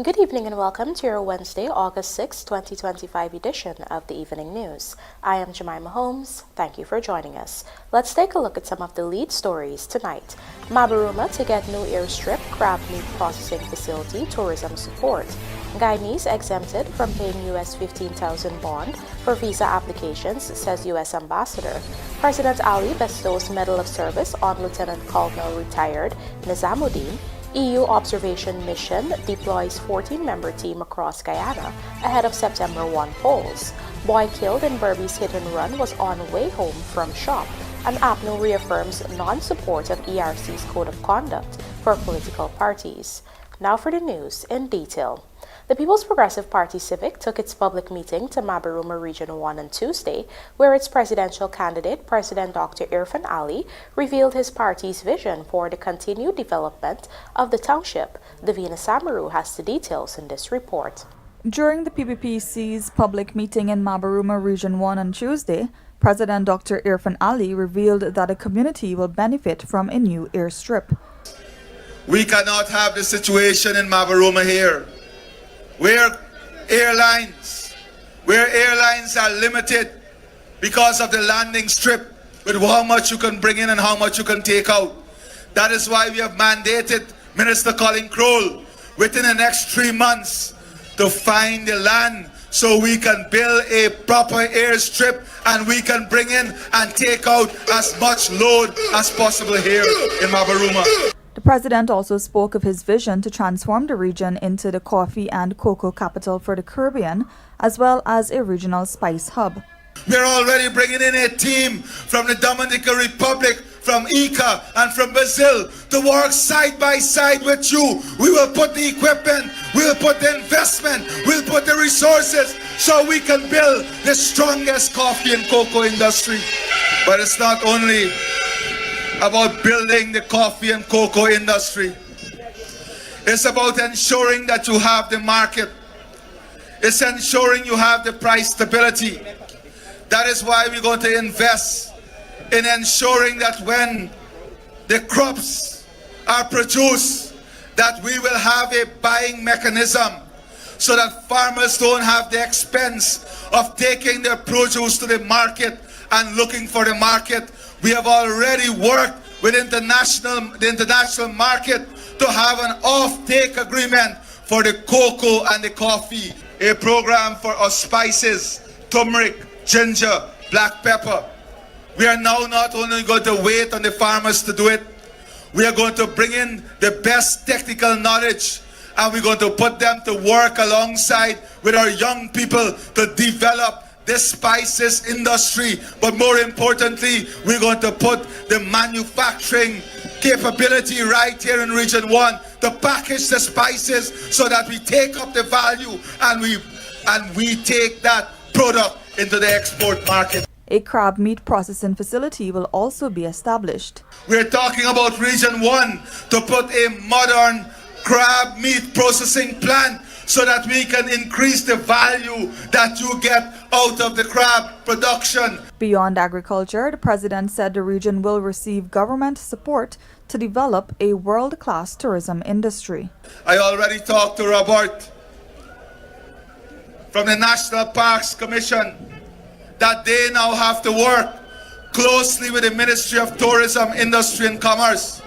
Good evening and welcome to your Wednesday, August 6, 2025 edition of the Evening News. I am Jemima Holmes. Thank you for joining us. Let's take a look at some of the lead stories tonight. MABARUMA to get new airstrip crab meat processing facility tourism support. Guyanese exempted from paying US $15,000 bond for visa applications, says US Ambassador. President Ali bestows Medal of Service on Lieutenant Colonel retired NEZAMUDEEN. EU observation mission deploys 14-member team across Guyana ahead of September 1 polls. Boy killed in BERBICE hit and run was on way home from shop, and APNU reaffirms non-support of ERC'S code of conduct for political parties. Now for the news in detail. The People's Progressive Party Civic took its public meeting to MABARUMA Region 1 on Tuesday, where its presidential candidate, President Dr. Irfan Ali, revealed his party's vision for the continued development of the township. Davina Samaru has the details in this report. During the PPPC's public meeting in MABARUMA Region 1 on Tuesday, President Dr. Irfan Ali revealed that the community will benefit from a new airstrip. We cannot have the situation in MABARUMA here where airlines are limited because of the landing strip with how much you can bring in and how much you can take out. That is why we have mandated Minister Colin Crowell within the next 3 months to find the land so we can build a proper airstrip and we can bring in and take out as much load as possible here in MABARUMA. The president also spoke of his vision to transform the region into the coffee and cocoa capital for the Caribbean, as well as a regional spice hub. We're already bringing in a team from the Dominican Republic, from ICA and from Brazil to work side by side with you. We will put the equipment, we'll put the investment, we'll put the resources so we can build the strongest coffee and cocoa industry. But it's not only about building the coffee and cocoa industry. It's about ensuring that you have the market. It's ensuring you have the price stability. That is why we're going to invest in ensuring that when the crops are produced, that we will have a buying mechanism so that farmers don't have the expense of taking their produce to the market and looking for the market. We have already worked with the international market to have an off-take agreement for the cocoa and the coffee. A program for our spices, turmeric, ginger, black pepper. We are now not only going to wait on the farmers to do it, we are going to bring in the best technical knowledge and we're going to put them to work alongside with our young people to develop this spices industry. But more importantly, we're going to put the manufacturing capability right here in Region 1 to package the spices so that we take up the value and we take that product into the export market. A crab meat processing facility will also be established. We're talking about Region 1 to put a modern crab meat processing plant so that we can increase the value that you get out of the crab production. Beyond agriculture, the president said the region will receive government support to develop a world-class tourism industry. I already talked to Robert from the National Parks Commission that they now have to work closely with the Ministry of Tourism, Industry and Commerce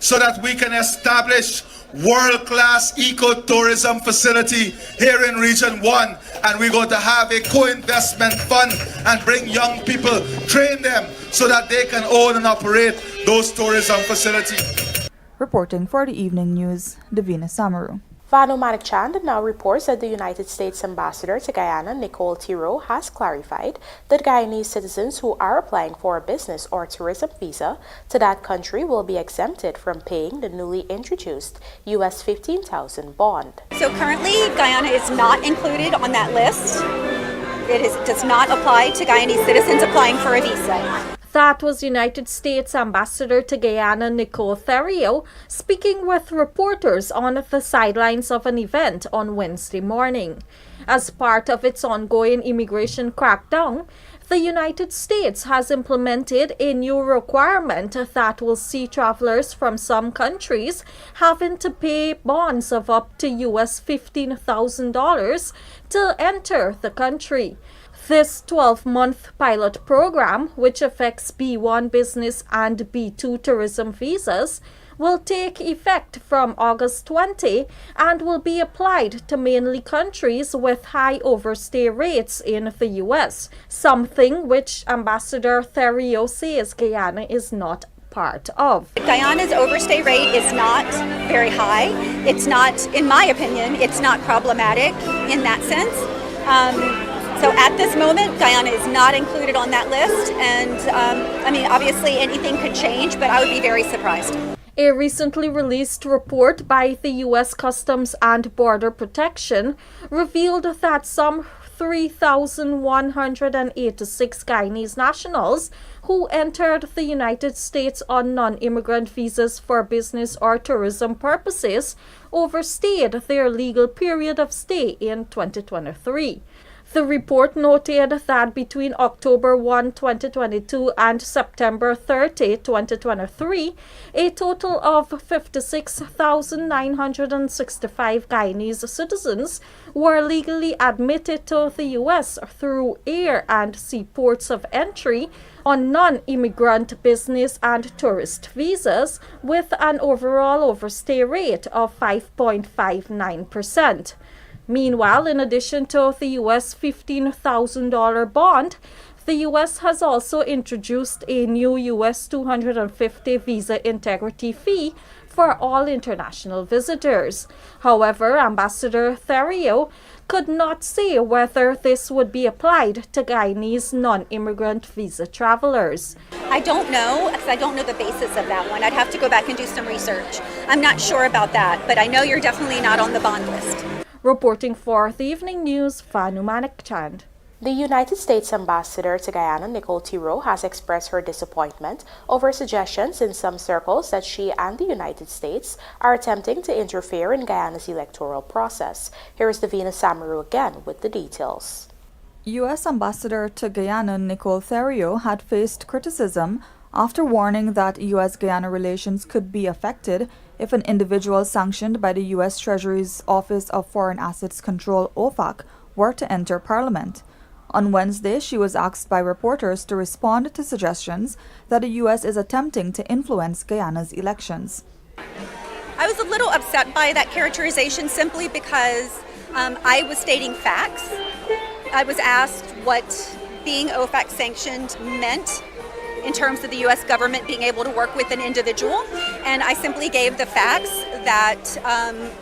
so that we can establish world-class eco-tourism facility here in Region 1, and we're going to have a co-investment fund and bring young people, train them so that they can own and operate those tourism facilities. Reporting for the Evening News, Davina Samaru. Vanu Manikchand now reports that the United States Ambassador to Guyana, Nicole Tiro, has clarified that Guyanese citizens who are applying for a business or tourism visa to that country will be exempted from paying the newly introduced US $15,000 bond. So currently, Guyana is not included on that list. It does not apply to Guyanese citizens applying for a visa. That was United States Ambassador to Guyana Nicole Theriot speaking with reporters on the sidelines of an event on Wednesday morning. As part of its ongoing immigration crackdown, the United States has implemented a new requirement that will see travelers from some countries having to pay bonds of up to US $15,000 to enter the country. This 12-month pilot program, which affects B1 business and B2 tourism visas, will take effect from August 20 and will be applied to mainly countries with high overstay rates in the U.S., something which Ambassador Theriault says Guyana is not part of. Guyana's overstay rate is not very high. It's not, in my opinion, it's not problematic in that sense. So at this moment, Guyana is not included on that list, and I mean, obviously anything could change, but I would be very surprised. A recently released report by the U.S. Customs and Border Protection revealed that some 3,186 Guyanese nationals who entered the United States on non-immigrant visas for business or tourism purposes overstayed their legal period of stay in 2023. The report noted that between October 1, 2022 and September 30, 2023, a total of 56,965 Guyanese citizens were legally admitted to the U.S. through air and sea ports of entry on non-immigrant business and tourist visas with an overall overstay rate of 5.59%. Meanwhile, in addition to the U.S. $15,000 bond, the U.S. has also introduced a new U.S. $250 visa integrity fee for all international visitors. However, Ambassador Theriault could not say whether this would be applied to Guyanese non-immigrant visa travelers. I don't know, because I don't know the basis of that one. I'd have to go back and do some research. I'm not sure about that, but I know you're definitely not on the bond list. Reporting for the Evening News, Fanu Manikchand. The United States Ambassador to Guyana, Nicole Thiroux, has expressed her disappointment over suggestions in some circles that she and the United States are attempting to interfere in Guyana's electoral process. Here is Davina Samaru again with the details. U.S. Ambassador to Guyana, Nicole Theriault, had faced criticism after warning that U.S.-Guyana relations could be affected if an individual sanctioned by the U.S. Treasury's Office of Foreign Assets Control, OFAC, were to enter Parliament. On Wednesday, she was asked by reporters to respond to suggestions that the U.S. is attempting to influence Guyana's elections. I was a little upset by that characterization simply because I was stating facts. I was asked what being OFAC sanctioned meant in terms of the U.S. government being able to work with an individual, and I simply gave the facts that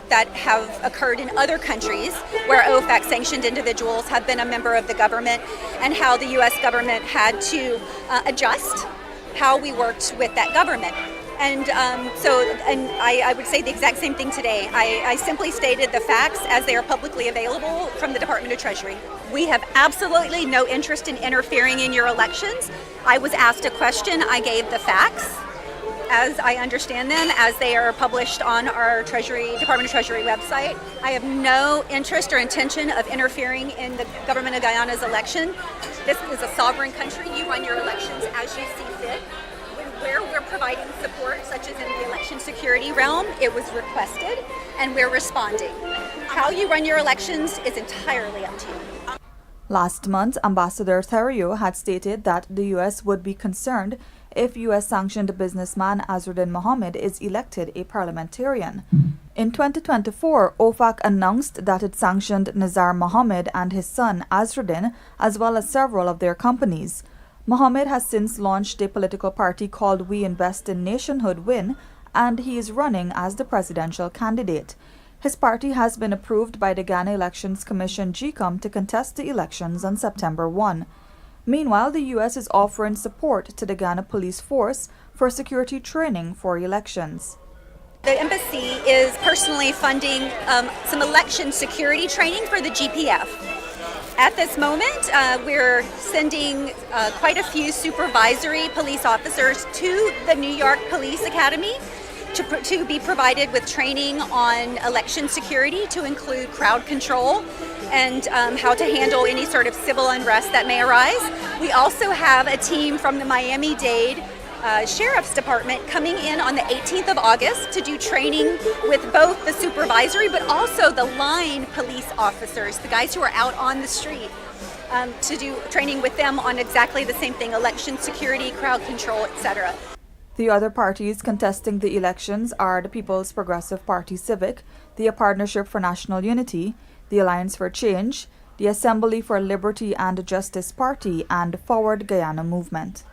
that have occurred in other countries where OFAC sanctioned individuals have been a member of the government, and how the U.S. government had to adjust how we worked with that government. And I would say the exact same thing today. I simply stated the facts as they are publicly available from the Department of Treasury. We have absolutely no interest in interfering in your elections. I was asked a question, I gave the facts as I understand them, as they are published on our Department of Treasury website. I have no interest or intention of interfering in the government of Guyana's election. This is a sovereign country. You run your elections as you see fit. Where we're providing support, such as in the election security realm, it was requested, and we're responding. How you run your elections is entirely up to you. Last month, Ambassador Theriault had stated that the U.S. would be concerned if U.S.-sanctioned businessman Azruddin Mohammed is elected a parliamentarian. In 2024, OFAC announced that it sanctioned Nizar Mohammed and his son Azruddin, as well as several of their companies. Mohammed has since launched a political party called We Invest in Nationhood Win, and he is running as the presidential candidate. His party has been approved by the Ghana Elections Commission GECOM to contest the elections on September 1. Meanwhile, the U.S. is offering support to the Ghana Police Force for security training for elections. The embassy is personally funding some election security training for the GPF. At this moment, we're sending quite a few supervisory police officers to the New York Police Academy to be provided with training on election security to include crowd control and how to handle any sort of civil unrest that may arise. We also have a team from the Miami-Dade Sheriff's Department coming in on the 18th of August to do training with both the supervisory but also the line police officers, the guys who are out on the street, to do training with them on exactly the same thing, election security, crowd control, etc. The other parties contesting the elections are the People's Progressive Party Civic, the Partnership for National Unity, the Alliance for Change, the Assembly for Liberty and Justice Party, and Forward Guyana Movement.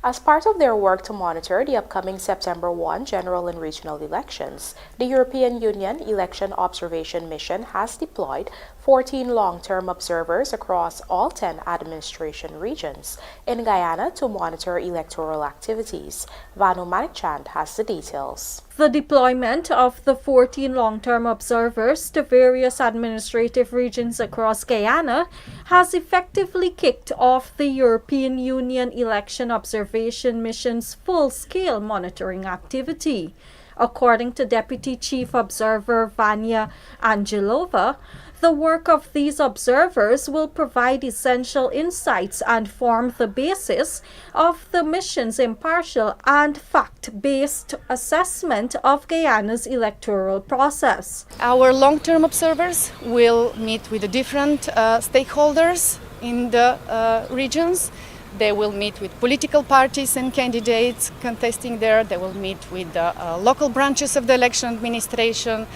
As part of their work to monitor the upcoming September 1 general and regional elections, the European Union Election Observation Mission has deployed 14 long-term observers across all 10 administration regions in Guyana to monitor electoral activities. Vanu Manikchand has the details. The deployment of the 14 long-term observers to various administrative regions across Guyana has effectively kicked off the European Union Election Observation Mission's full-scale monitoring activity. According to Deputy Chief Observer Vanya Angelova, the work of these observers will provide essential insights and form the basis of the mission's impartial and fact-based assessment of Guyana's electoral process. Our long-term observers will meet with the different stakeholders in the regions. They will meet with political parties and candidates contesting there. They will meet with the local branches of the election administration.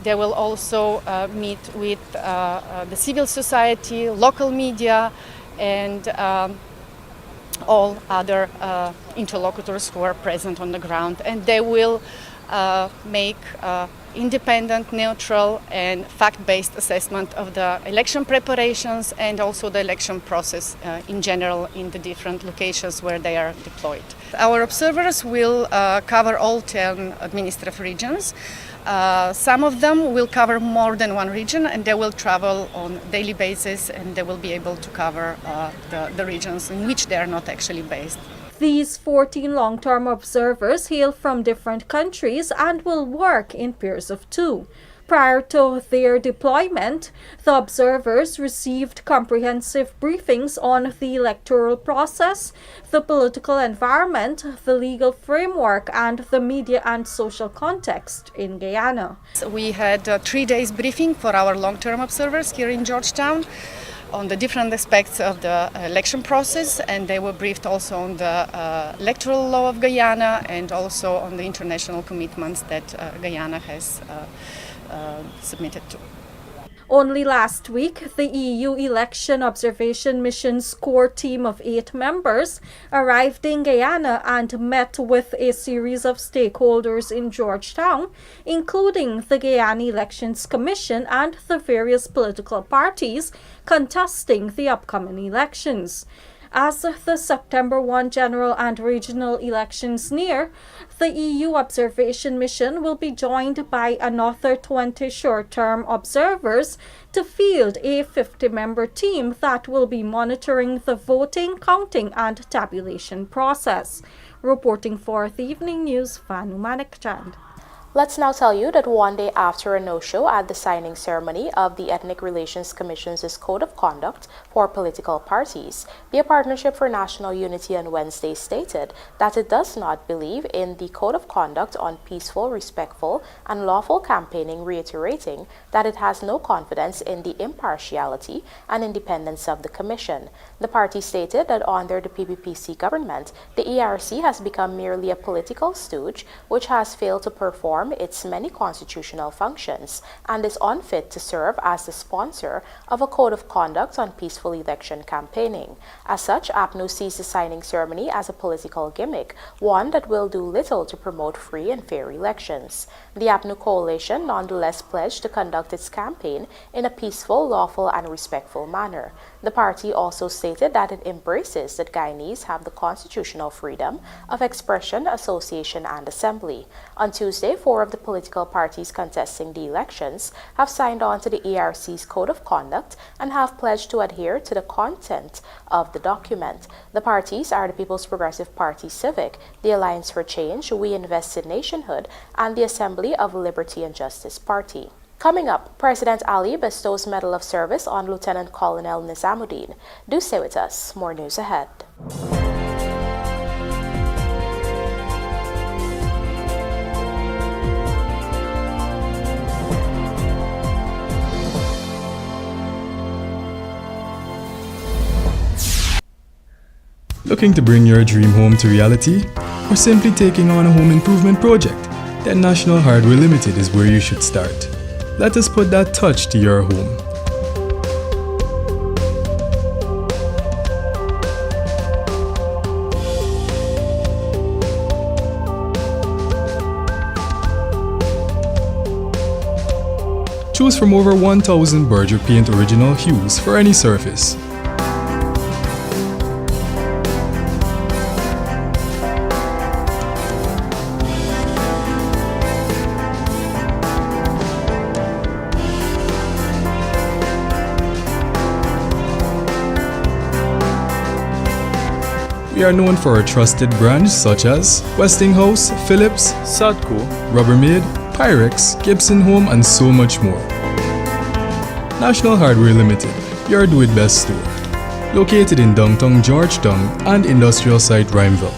They will also meet with the civil society, local media, and all other interlocutors who are present on the ground. And they will make independent, neutral, and fact-based assessment of the election preparations and also the election process in general in the different locations where they are deployed. Our observers will cover all 10 administrative regions. Some of them will cover more than one region, and they will travel on a daily basis, and they will be able to cover the regions in which they are not actually based. These 14 long-term observers hail from different countries and will work in pairs of 2. Prior to their deployment, the observers received comprehensive briefings on the electoral process, the political environment, the legal framework, and the media and social context in Guyana. We had a 3 days briefing for our long-term observers here in Georgetown on the different aspects of the election process, and they were briefed also on the electoral law of Guyana and also on the international commitments that Guyana has submitted to. Only last week, the EU Election Observation Mission's core team of 8 members arrived in Guyana and met with a series of stakeholders in Georgetown, including the Guyana Elections Commission and the various political parties contesting the upcoming elections. As the September 1 general and regional elections near, the EU Observation Mission will be joined by another 20 short-term observers to field a 50-member team that will be monitoring the voting, counting, and tabulation process. Reporting for the Evening News, Vanu Manikchand. Let's now tell you that one day after a no-show at the signing ceremony of the Ethnic Relations Commission's Code of Conduct for political parties, the Partnership for National Unity on Wednesday stated that it does not believe in the Code of Conduct on peaceful, respectful, and lawful campaigning, reiterating that it has no confidence in the impartiality and independence of the Commission. The party stated that under the PPPC government, the ERC has become merely a political stooge which has failed to perform its many constitutional functions and is unfit to serve as the sponsor of a code of conduct on peaceful election campaigning. As such, APNU sees the signing ceremony as a political gimmick, one that will do little to promote free and fair elections. The APNU coalition nonetheless pledged to conduct its campaign in a peaceful, lawful, and respectful manner. The party also stated that it embraces that Guyanese have the constitutional freedom of expression, association, and assembly. On Tuesday, 4 of the political parties contesting the elections have signed on to the ERC'S Code of Conduct and have pledged to adhere to the content of the document. The parties are the People's Progressive Party Civic, the Alliance for Change, We Invest in Nationhood, and the Assembly of Liberty and Justice Party. Coming up, President Ali bestows Medal of Service on Lieutenant Colonel NEZAMUDEEN. Do stay with us. More news ahead. Looking to bring your dream home to reality? Or simply taking on a home improvement project? Then National Hardware Limited is where you should start. Let us put that touch to your home. Choose from over 1,000 Berger Paint original hues for any surface. We are known for our trusted brands such as Westinghouse, Philips, Sadco, Rubbermaid, Pyrex, Gibson Home, and so much more. National Hardware Limited, your do-it-best store. Located in downtown Georgetown and industrial site Rhymeville.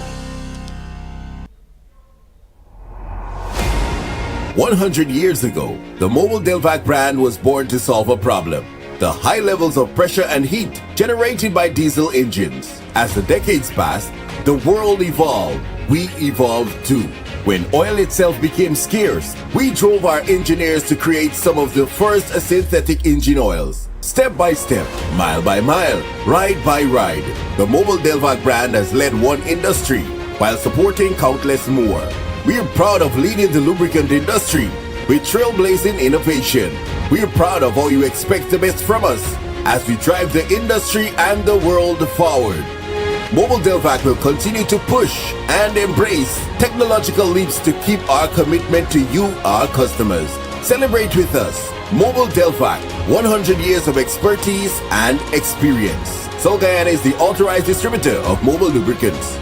100 years ago, the Mobile Delvac brand was born to solve a problem: the high levels of pressure and heat generated by diesel engines. As the decades passed, the world evolved. We evolved too. When oil itself became scarce, we drove our engineers to create some of the first synthetic engine oils. Step by step, mile by mile, ride by ride, the Mobile Delvac brand has led one industry while supporting countless more. We are proud of leading the lubricant industry with trailblazing innovation. We are proud of how you expect the best from us as we drive the industry and the world forward. Mobile Delvac will continue to push and embrace technological leaps to keep our commitment to you, our customers. Celebrate with us. Mobile Delvac, 100 years of expertise and experience. Guyana is the authorized distributor of mobile lubricants.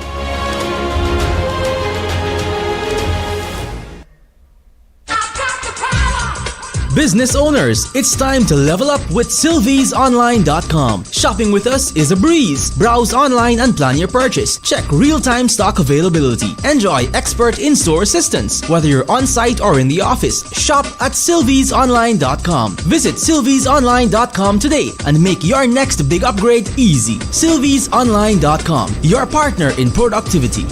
Business owners, it's time to level up with SylviesOnline.com. Shopping with us is a breeze. Browse online and plan your purchase. Check real-time stock availability. Enjoy expert in-store assistance. Whether you're on-site or in the office, shop at SylviesOnline.com. Visit SylviesOnline.com today and make your next big upgrade easy. SylviesOnline.com, your partner in productivity.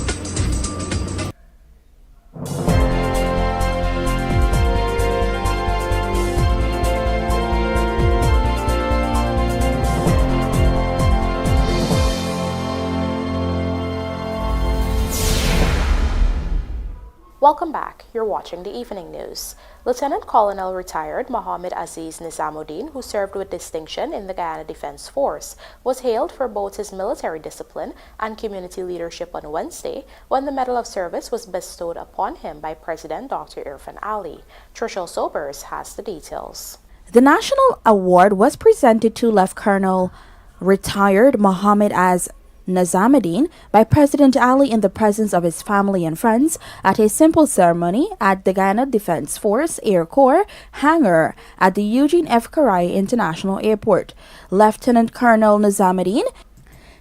Welcome back. You're watching the Evening News. Lieutenant Colonel retired Mohammed Aziz NEZAMUDEEN, who served with distinction in the Guyana Defense Force, was hailed for both his military discipline and community leadership on Wednesday when the Medal of Service was bestowed upon him by President Dr. Irfan Ali. Trishelle Sobers has the details. The national award was presented to Lieutenant Colonel retired Mohammed Aziz NEZAMUDEEN by President Ali in the presence of his family and friends at a simple ceremony at the Guyana Defense Force Air Corps hangar at the Eugene F. Karai International Airport. Lieutenant Colonel NEZAMUDEEN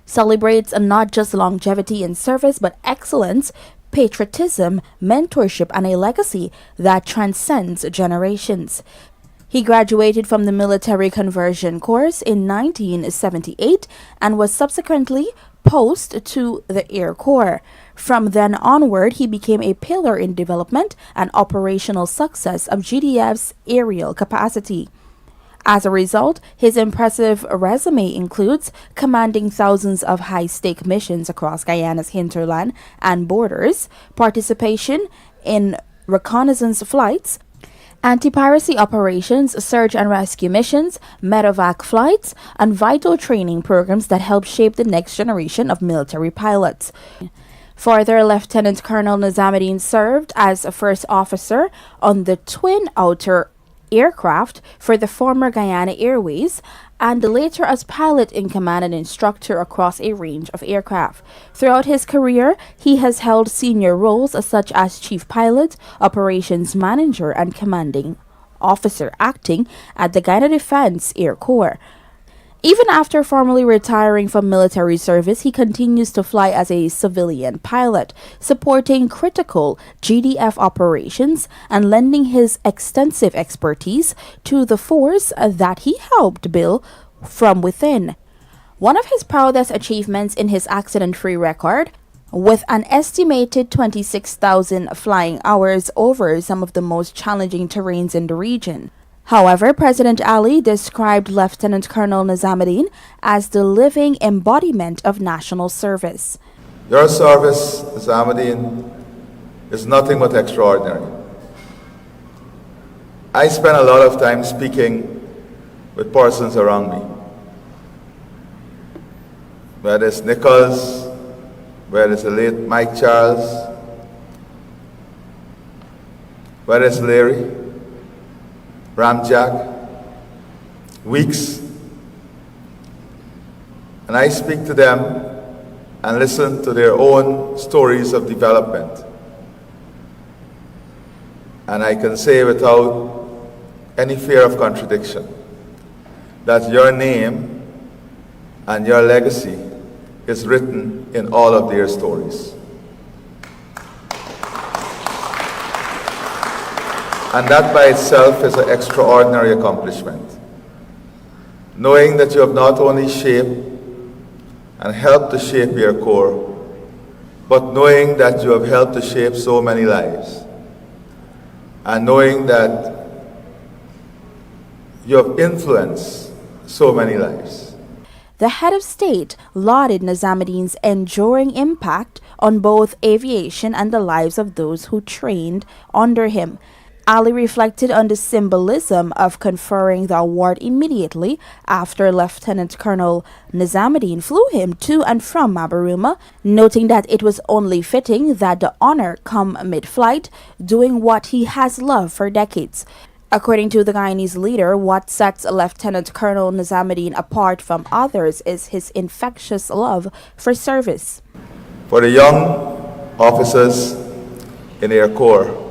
celebrates not just longevity in service but excellence, patriotism, mentorship, and a legacy that transcends generations. He graduated from the military conversion course in 1978 and was subsequently posted to the Air Corps. From then onward, he became a pillar in development and operational success of GDF's aerial capacity. As a result, his impressive resume includes commanding thousands of high-stake missions across Guyana's hinterland and borders, participation in reconnaissance flights, anti-piracy operations, search and rescue missions, medevac flights, and vital training programs that help shape the next generation of military pilots. Further, Lieutenant Colonel NEZAMUDEEN served as a first officer on the twin outer aircraft for the former Guyana Airways and later as pilot in command and instructor across a range of aircraft. Throughout his career, he has held senior roles such as chief pilot, operations manager, and commanding officer acting at the Guyana Defense Air Corps. Even after formally retiring from military service, he continues to fly as a civilian pilot, supporting critical GDF operations and lending his extensive expertise to the force that he helped build from within. One of his proudest achievements in his accident-free record, with an estimated 26,000 flying hours over some of the most challenging terrains in the region. However, President Ali described Lieutenant Colonel NEZAMUDEEN as the living embodiment of national service. Your service, NEZAMUDEEN, is nothing but extraordinary. I spend a lot of time speaking with persons around me. Whether it's Nichols, whether it's the late Mike Charles, whether it's Larry, Ramjack, Weeks, and I speak to them and listen to their own stories of development. And I can say without any fear of contradiction that your name and your legacy is written in all of their stories. And that by itself is an extraordinary accomplishment. Knowing that you have not only shaped and helped to shape your Corps, but knowing that you have helped to shape so many lives. And knowing that you have influenced so many lives. The head of state lauded NEZAMUDEEN's enduring impact on both aviation and the lives of those who trained under him. Ali reflected on the symbolism of conferring the award immediately after Lieutenant Colonel NEZAMUDEEN flew him to and from MABARUMA, noting that it was only fitting that the honor come mid-flight, doing what he has loved for decades. According to the Guyanese leader, what sets Lieutenant Colonel NEZAMUDEEN apart from others is his infectious love for service. For the young officers in Air Corps,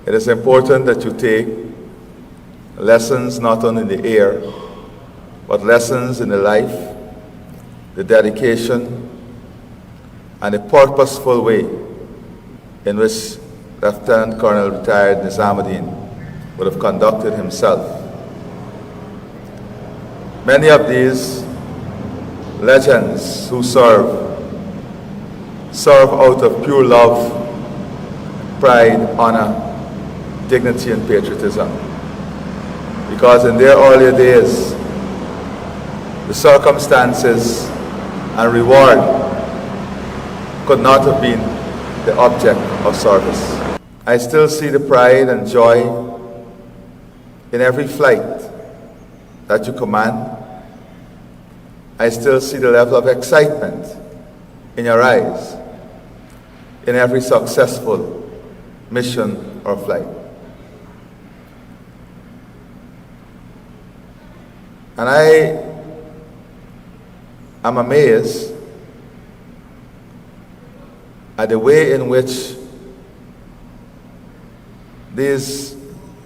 it is important that you take lessons not only in the air, but lessons in the life, the dedication, and the purposeful way in which Lieutenant Colonel retired NEZAMUDEEN would have conducted himself. Many of these legends who serve out of pure love, pride, honor, dignity, and patriotism. Because in their earlier days, the circumstances and reward could not have been the object of service. I still see the pride and joy in every flight that you command. I still see the level of excitement in your eyes in every successful mission or flight. And I am amazed at the way in which these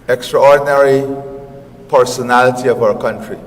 extraordinary personality of our country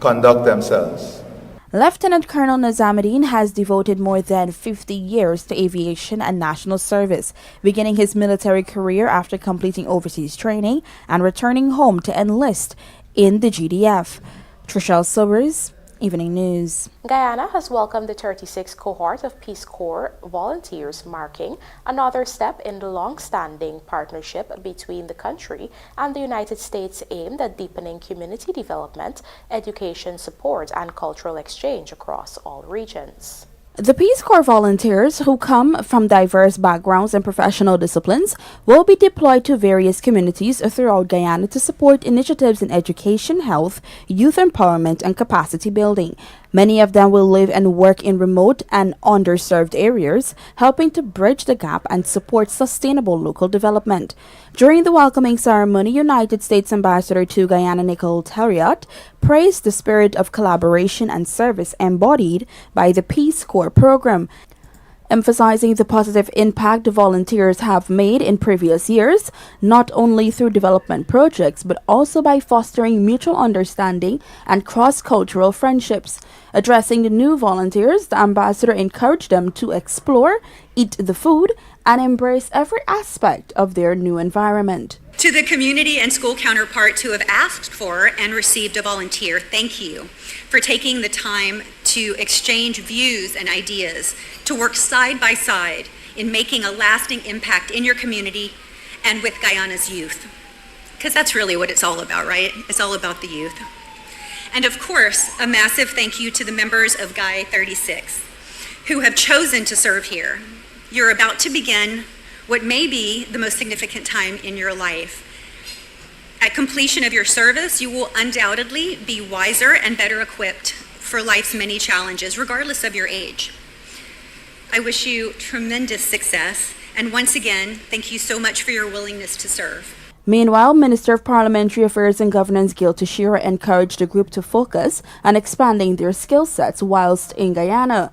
conduct themselves. Lieutenant Colonel NEZAMUDEEN has devoted more than 50 years to aviation and national service, beginning his military career after completing overseas training and returning home to enlist in the GDF. Trishelle Sobers, Evening News. Guyana has welcomed the 36th cohort of Peace Corps volunteers, marking another step in the long-standing partnership between the country and the United States aimed at deepening community development, education support, and cultural exchange across all regions. The Peace Corps volunteers, who come from diverse backgrounds and professional disciplines, will be deployed to various communities throughout Guyana to support initiatives in education, health, youth empowerment, and capacity building. Many of them will live and work in remote and underserved areas, helping to bridge the gap and support sustainable local development. During the welcoming ceremony, United States Ambassador to Guyana Nicole Terriot praised the spirit of collaboration and service embodied by the Peace Corps program, emphasizing the positive impact the volunteers have made in previous years, not only through development projects, but also by fostering mutual understanding and cross-cultural friendships. Addressing the new volunteers, the ambassador encouraged them to explore, eat the food, and embrace every aspect of their new environment. To the community and school counterparts who have asked for and received a volunteer, thank you for taking the time to exchange views and ideas, to work side by side in making a lasting impact in your community and with Guyana's youth. Because that's really what it's all about, right? It's all about the youth. And of course, a massive thank you to the members of Guy 36 who have chosen to serve here. You're about to begin what may be the most significant time in your life. At completion of your service, you will undoubtedly be wiser and better equipped for life's many challenges, regardless of your age. I wish you tremendous success, and once again, thank you so much for your willingness to serve. Meanwhile, Minister of Parliamentary Affairs and Governance Gil Teixeira encouraged the group to focus on expanding their skill sets whilst in Guyana.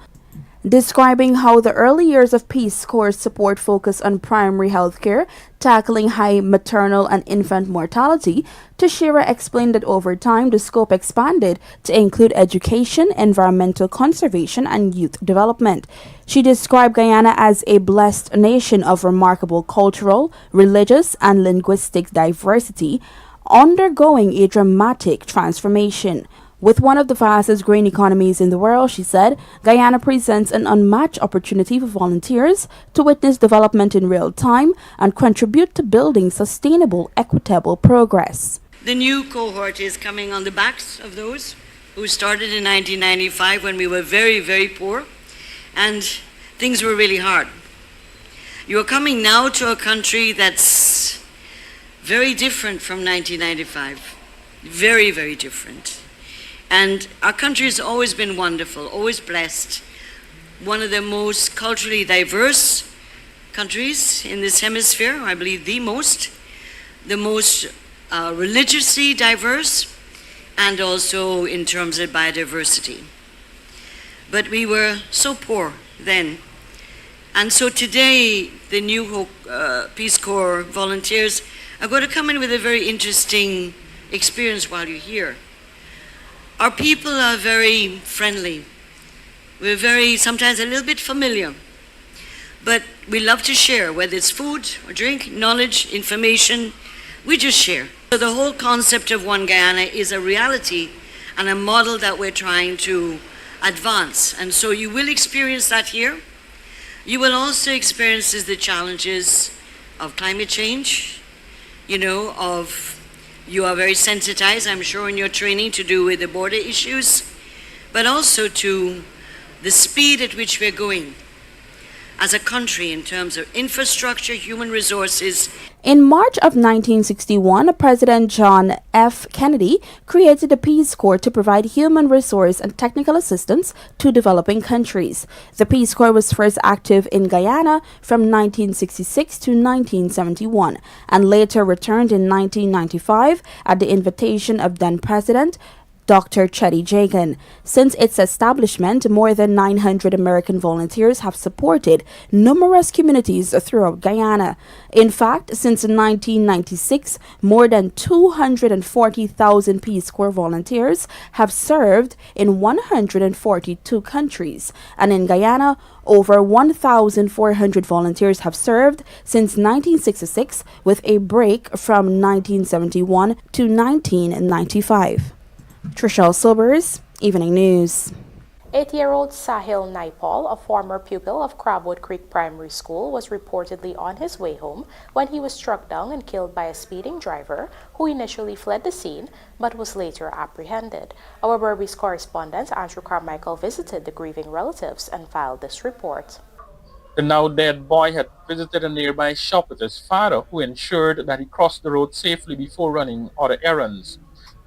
Describing how the early years of Peace Corps support focus on primary health care, tackling high maternal and infant mortality, Teixeira explained that over time the scope expanded to include education, environmental conservation, and youth development. She described Guyana as a blessed nation of remarkable cultural, religious, and linguistic diversity, undergoing a dramatic transformation. With one of the fastest growing economies in the world, she said, Guyana presents an unmatched opportunity for volunteers to witness development in real time and contribute to building sustainable, equitable progress. The new cohort is coming on the backs of those who started in 1995 when we were very, very poor and things were really hard. You are coming now to a country that's very different from 1995. Very, very different. And our country has always been wonderful, always blessed. One of the most culturally diverse countries in this hemisphere, I believe the most religiously diverse, and also in terms of biodiversity. But we were so poor then. And so today, the new Peace Corps volunteers are going to come in with a very interesting experience while you're here. Our people are very friendly. We're very, sometimes a little bit familiar. But we love to share, whether it's food or drink, knowledge, information, we just share. So the whole concept of One Guyana is a reality and a model that we're trying to advance. And so you will experience that here. You will also experience the challenges of climate change, you are very sensitized, I'm sure, in your training to do with the border issues, but also to the speed at which we're going as a country in terms of infrastructure, human resources. In March of 1961, President John F. Kennedy created the Peace Corps to provide human resource and technical assistance to developing countries. The Peace Corps was first active in Guyana from 1966 to 1971 and later returned in 1995 at the invitation of then President Dr. Chetty Jagan. Since its establishment, more than 900 American volunteers have supported numerous communities throughout Guyana. In fact, since 1996, more than 240,000 Peace Corps volunteers have served in 142 countries. And in Guyana, over 1,400 volunteers have served since 1966, with a break from 1971 to 1995. Trishelle Sobers, Evening News. 8-year-old Sahil Naipal, a former pupil of Crabwood Creek Primary School, was reportedly on his way home when he was struck down and killed by a speeding driver who initially fled the scene but was later apprehended. Our BERBICE correspondent Andrew Carmichael visited the grieving relatives and filed this report. The now dead boy had visited a nearby shop with his father, who ensured that he crossed the road safely before running other errands.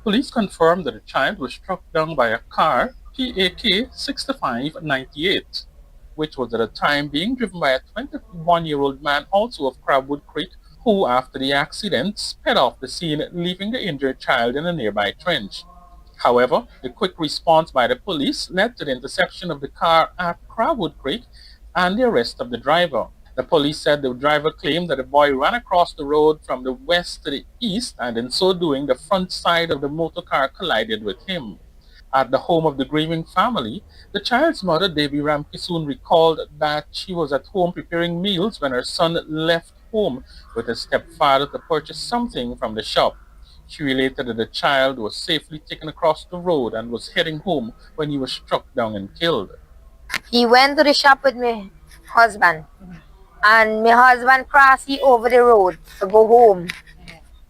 Police confirmed that the child was struck down by a car PAK 6598, which was at the time being driven by a 21-year-old man also of Crabwood Creek, who after the accident sped off the scene, leaving the injured child in a nearby trench. However, the quick response by the police led to the interception of the car at Crabwood Creek and the arrest of the driver. The police said the driver claimed that the boy ran across the road from the west to the east, and in so doing, the front side of the motor car collided with him. At the home of the grieving family, the child's mother, Devi Ramkisoon, recalled that she was at home preparing meals when her son left home with his stepfather to purchase something from the shop. She related that the child was safely taken across the road and was heading home when he was struck down and killed. He went to the shop with my husband, and my husband crossed over the road to go home.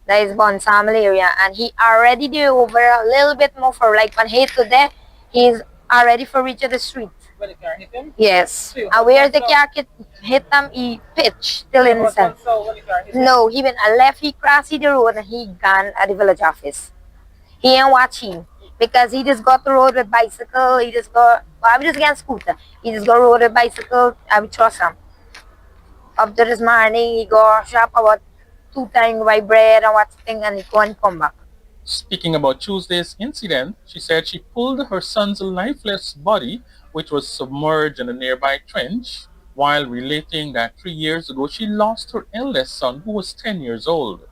That is Bonsamal area, and he already there over a little bit more for like when he hit to there, he's already for reach of the street. When the car hit him? Yes. And where the car hit him, he pitched still in the sun. No, he went a left, he crossed the road and he gone at the village office. He ain't watching because he just got the road with bicycle, he just got, well, I just get scooter. He just got road with bicycle, I would trust him. Up to this morning, he go shop about 2 times buy bread and what thing and he go and come back. Speaking about Tuesday's incident, she said she pulled her son's lifeless body, which was submerged in a nearby trench, while relating that 3 years ago she lost her eldest son, who was 10 years old.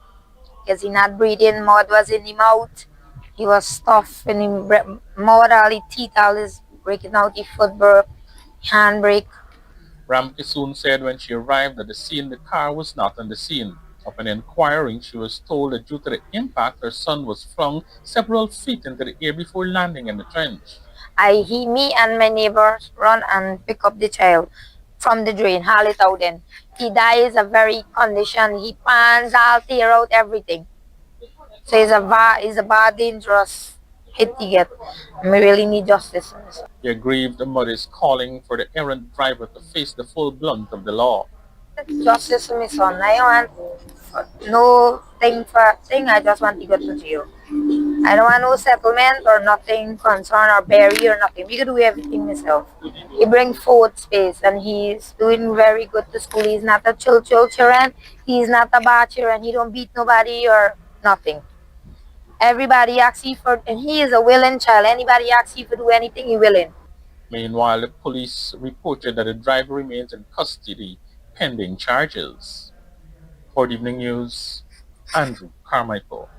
Because he not breathing, mud was in his mouth, he was stuffed in his mouth, all his teeth, all his breaking out, his foot broke, hand break. Ramkisoon said when she arrived at the scene, the car was not on the scene. Upon inquiring, she was told that due to the impact, her son was flung several feet into the air before landing in the trench. Me and my neighbors run and pick up the child from the drain, haul it out then. He dies a very condition, he pants, all tear out everything. So it's a bad, dangerous hit he get. We really need justice. The aggrieved mother is calling for the errant driver to face the full blunt of the law. Justice for my son. I want no thing for thing. I just want to go to jail. I don't want no settlement or nothing concern or bury or nothing. We can do everything myself. He bring food space and he's doing very good to school. He's not a children. He's not a bad children. He don't beat nobody or nothing. Everybody asks you for, and he is a willing child. Anybody asks you to do anything, he willing. Meanwhile, the police reported that the driver remains in custody pending charges. For the Evening News, Andrew Carmichael.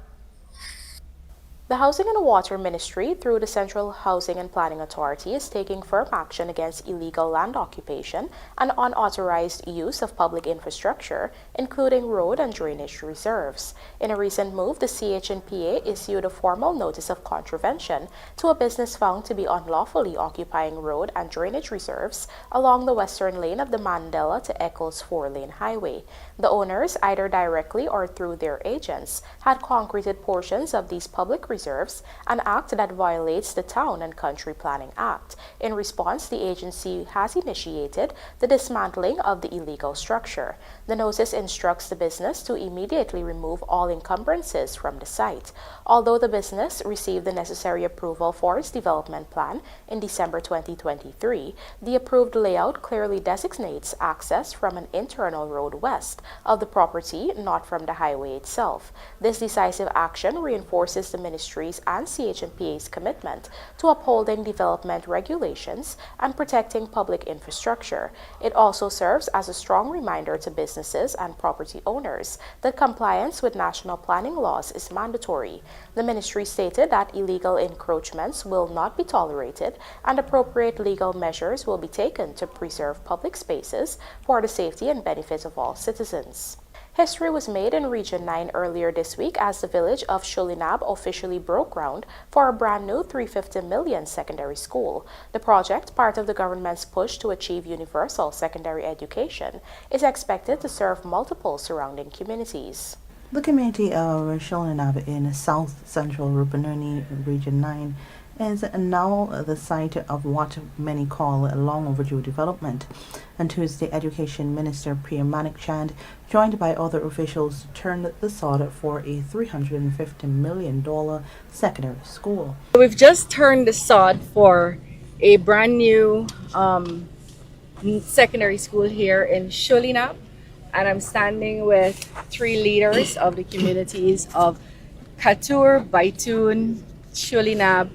The Housing and Water Ministry, through the Central Housing and Planning Authority, is taking firm action against illegal land occupation and unauthorized use of public infrastructure, including road and drainage reserves. In a recent move, the CHNPA issued a formal notice of contravention to a business found to be unlawfully occupying road and drainage reserves along the western lane of the Mandela to Eccles 4-lane highway. The owners, either directly or through their agents, had concreted portions of these public reserves, an act that violates the Town and Country Planning Act. In response, the agency has initiated the dismantling of the illegal structure. The notice instructs the business to immediately remove all encumbrances from the site. Although the business received the necessary approval for its development plan in December 2023, the approved layout clearly designates access from an internal road west of the property, not from the highway itself. This decisive action reinforces the Ministry's and CHNPA's commitment to upholding development regulations and protecting public infrastructure. It also serves as a strong reminder to businesses and property owners that compliance with national planning laws is mandatory. The Ministry stated that illegal encroachments will not be tolerated and appropriate legal measures will be taken to preserve public spaces for the safety and benefit of all citizens. History was made in Region 9 earlier this week as the village of Shulinab officially broke ground for a brand new $350 million secondary school. The project, part of the government's push to achieve universal secondary education, is expected to serve multiple surrounding communities. The community of Shulinab in South Central Rupununi, Region 9, is now the site of what many call a long overdue development. On Tuesday, Education Minister Priya Manik Chand, joined by other officials, turned the sod for a $350 million secondary school. We've just turned the sod for a brand new secondary school here in Sholinab, and I'm standing with 3 leaders of the communities of Katur, Baitun, Sholinab,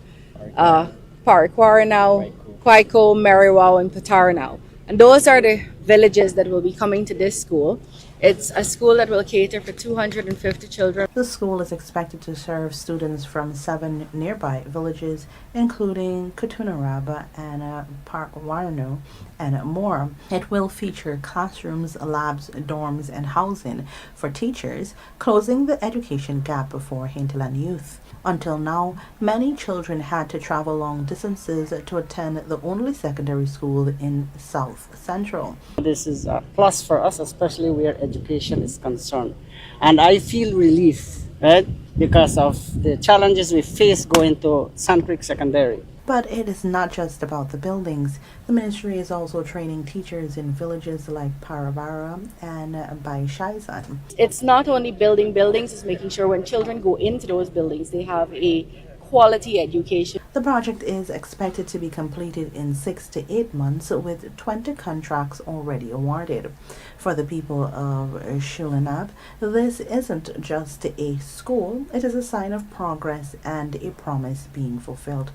Parikwaranao, Kwaiko, Meriwau, and Pataranao. And those are the villages that will be coming to this school. It's a school that will cater for 250 children. The school is expected to serve students from 7 nearby villages, including Katunaraba and Parkwarno and more. It will feature classrooms, labs, dorms, and housing for teachers, closing the education gap for hinterland youth. Until now, many children had to travel long distances to attend the only secondary school in South Central. This is a plus for us, especially where education is concerned. And I feel relief, right, because of the challenges we face going to Sand Creek Secondary. But it is not just about the buildings. The ministry is also training teachers in villages like Paravara and Baishaizan. It's not only building buildings, it's making sure when children go into those buildings, they have a quality education. The project is expected to be completed in 6 to 8 months, with 20 contracts already awarded. For the people of Sholinab, this isn't just a school, it is a sign of progress and a promise being fulfilled.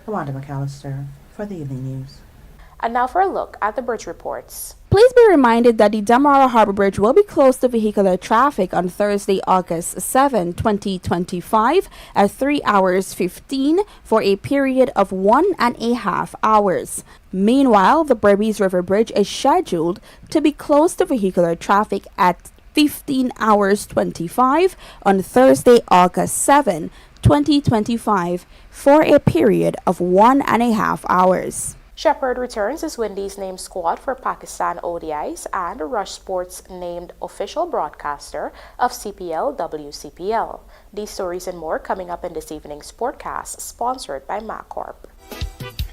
Amanda McAllister for the Evening News. And now for a look at the bridge reports. Please be reminded that the Damara Harbor Bridge will be closed to vehicular traffic on Thursday, August 7, 2025 at 3 hours 15 for a period of 1.5 hours. Meanwhile, the Berbice River Bridge is scheduled to be closed to vehicular traffic at 15 hours 25 on Thursday, August 7, 2025 for a period of 1.5 hours. Shepherd returns as Windies named squad for Pakistan ODIs, and Rush Sports named official broadcaster of CPL WCPL. These stories and more coming up in this evening's Sportcast, sponsored by MacCorp.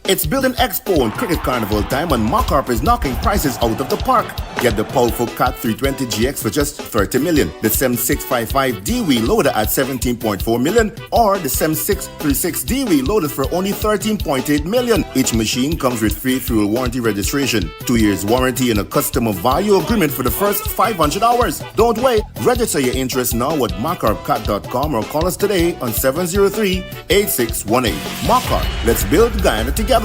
It's Building Expo and Cricket Carnival time, and MacCorp is knocking prices out of the park. Get the powerful Cat 320 GX for just 30 million, the SEM 655D wheel loader at 17.4 million, or the SEM 636D wheel loader for only 13.8 million. Each machine comes with free fuel warranty registration, 2 years warranty, and a customer value agreement for the first 500 hours. Don't wait. Register your interest now at MacCorpCat.com or call us today on 703-8618. MacCorp, let's build Guyana together.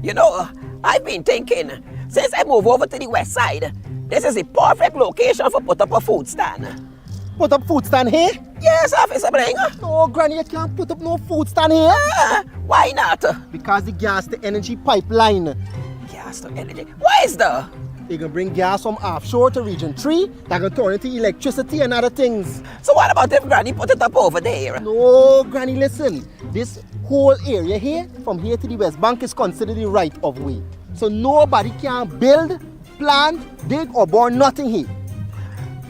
You know, I've been thinking, since I moved over to the west side, this is the perfect location for put up a food stand. Put up food stand here? Yes, Officer Bringer. No, Granny, you can't put up no food stand here. Why not? Because the gas to energy pipeline. Gas to energy? Why is that? They can bring gas from offshore to region 3, that can turn into electricity and other things. So what about if Granny put it up over there? No, Granny, listen. This whole area here, from here to the West Bank, is considered the right of way. So nobody can build, plant, dig, or burn nothing here.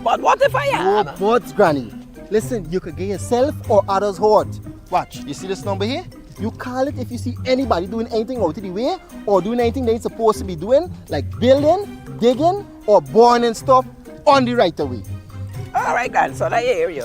But what if I am? No buts, Granny. Listen, you could get yourself or others hurt. Watch, you see this number here? You call it if you see anybody doing anything out of the way or doing anything they're supposed to be doing, like building, digging, or burning stuff on the right of way. All right, grandson, I hear you.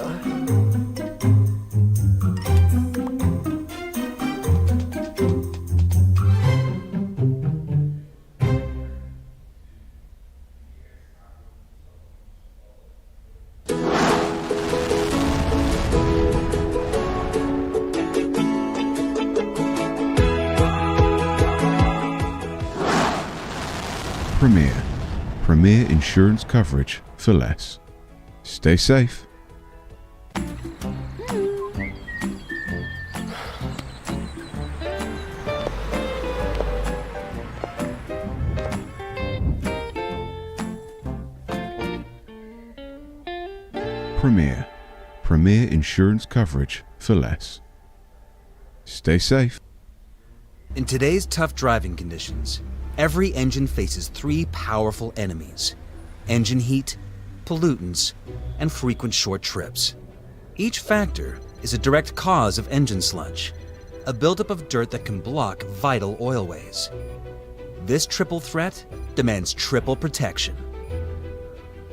Premier insurance coverage for less. Stay safe. Premier insurance coverage for less. Stay safe. In today's tough driving conditions, every engine faces 3 powerful enemies: engine heat, pollutants, and frequent short trips. Each factor is a direct cause of engine sludge. a buildup of dirt that can block vital oilways. This triple threat demands triple protection.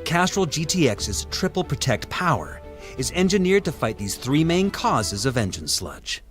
Castrol GTX's Triple Protect Power is engineered to fight these three main causes of engine sludge.